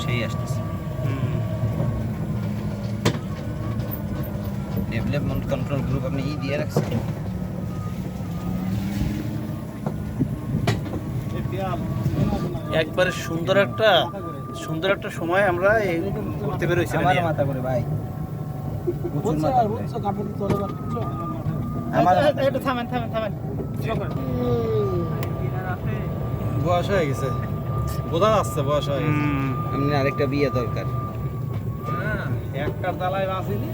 সেই আসতেছে development control group আপনি দিয়ে রাখছেন একবারে সুন্দর একটা সময় আমরা এই ঘুরতে বেরোইছি আমার মাথা করে ভাই বয়স হয়ে গেছে বোঝা যাচ্ছে বয়স হয়ে গেছে আপনি আরেকটা বিয়ে দরকার একটা দালাই বাঁচিনি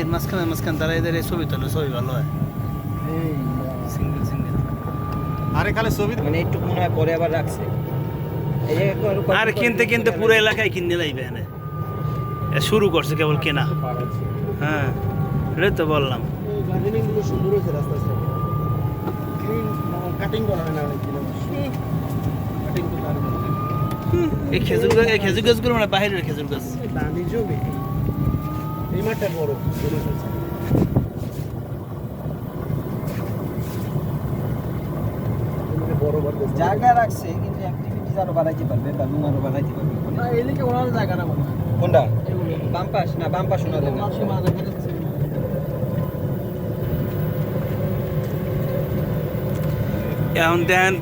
এর মাঝখানে দাঁড়াই দাঁড়িয়ে ছবি তোলে ছবি ভালো হয় সিঙ্গেল আরে খালি ছবি মানে একটু মনে হয় পরে আবার রাখছে আর কিনতে পুরো এলাকায় কিনে লাইবে এনে শুরু করছে কেবল কেনা হ্যাঁ এটাই তো বললাম সুন্দর হয়েছে রাস্তা কাটিং করা হয় না অনেক কাটিং তো এই খেজুর গাছগুলো মানে বাইরের খেজুর গাছ এই মাঠটা বড় জায়গা রাখছে কিন্তু অ্যাক্টিভিটিস আরো বাড়াইতে পারবে বা রুম আরো বাড়াইতে পারবে না এদিকে ওনার জায়গা না কোনটা বাম পাশ না বাম পাশ ওনাদের না এখন দেন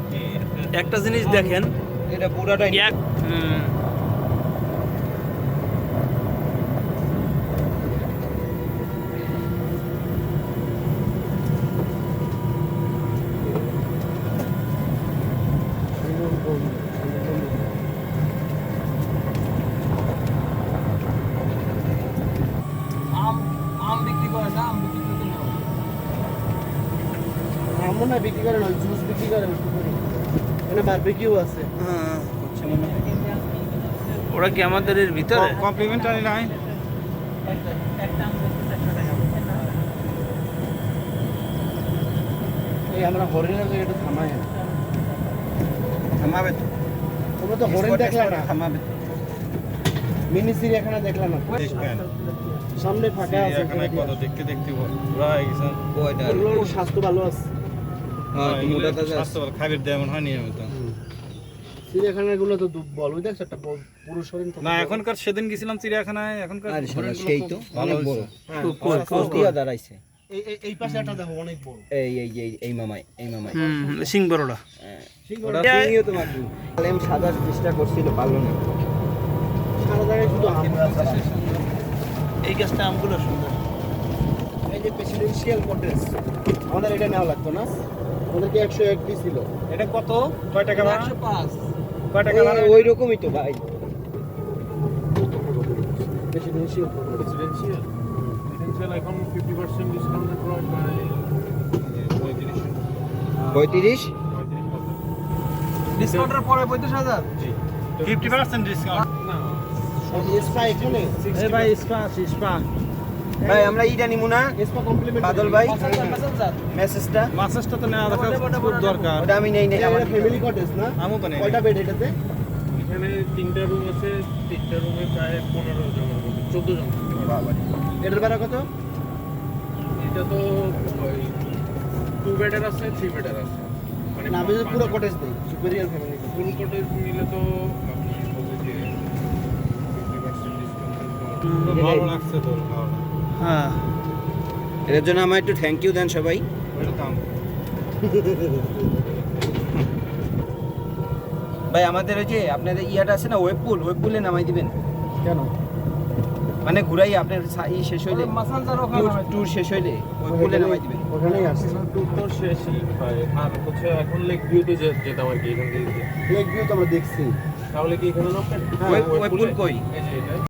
একটা জিনিস দেখেন এটা পুরাটাই মনে হয় বিক্রি করে না জুস বিক্রি করে এখানে বারবিকিউ আছে ওরা কি আমাদের এর ভিতরে কমপ্লিমেন্টারি নাই এই আমরা হরিণের জায়গাটা থামাবে তো তোমরা তো হরিণ দেখলা না থামাবে মিনি চিড়িয়াখানা দেখলা না সামনে ফাঁকা আছে এখানে কত দেখতে পুরা হয়ে গেছে ওইটা স্বাস্থ্য ভালো আছে হ্যাঁ মোটা তাজা স্বাস্থ্য খাবার দেয় মনে হয় নিয়মিত চিড়িয়াখানাগুলো তো বল ওই দেখছ একটা পুরুষ হরিণ না এখনকার সেদিন গেছিলাম চিড়িয়াখানায় এখনকার আর সেই তো ভালো অনেক বড় কই দিয়া দাঁড়াইছে এই পাশে একটা দেখো অনেক বড় এই মামাই সিং বড়টা ওটা চিনিও তো মাগু আলেম সাদা চেষ্টা করছিল পারলো না সারা জায়গায় শুধু আম গাছ আর আম। এই গাছটা আমগুলো সুন্দর এই যে প্রেসিডেন্সিয়াল কটেজ আমাদের এটা নেওয়া লাগতো না আমাদেরকে 101 দিছিল এটা কত কয় টাকা ভাড়া 105 কয় টাকা ভাড়া ওই রকমই তো ভাই প্রেসিডেন্সিয়াল রেসিডেন্সিয়াল এখন 50% ডিসকাউন্টের প্রাইস মানে 35 ডিসকাউন্টের পরে 35000 জি 50% ডিসকাউন্ট স্পা এখানে এই ভাই স্পা ভাই আমরা ইটা নিমু না স্পা কমপ্লিমেন্ট বাদল ভাই মেসেজটা মাসাজটা তো নেওয়া খুব দরকার ওটা আমি নেই আমার ফ্যামিলি কটেজ না আমও তো নেই কয়টা বেড এটাতে এখানে 3টা রুম আছে 3টা রুমে প্রায় 15 জনের মতো 14 জন এটার ভাড়া কত এটা তো 2 বেডের আছে 3 বেডের আছে মানে না আমি পুরো কটেজ দেই সুপেরিয়র ফ্যামিলি ফুল কটেজ নিলে তো ভালো লাগছে তোর হ্যাঁ এর জন্য আমার একটু থ্যাংক ইউ দেন সবাই ওয়েলকাম ভাই আমাদের ওই যে আপনাদের ইয়াটা আছে না ওয়েব পুলে নামাই দিবেন কেন মানে ঘুরাই আপনার শেষ হইলে ট্যুর শেষ হইলে ওয়েব পুলে নামাই দিবেন ওখানেই আছে ট্যুর তো শেষই প্রায় আর হচ্ছে এখন লেক ভিউতে যেতাম আর কি এখান থেকে লেক ভিউ তো আমরা দেখছি তাহলে কি এখানে নামবেন ওয়েব পুল কই এই যে এটা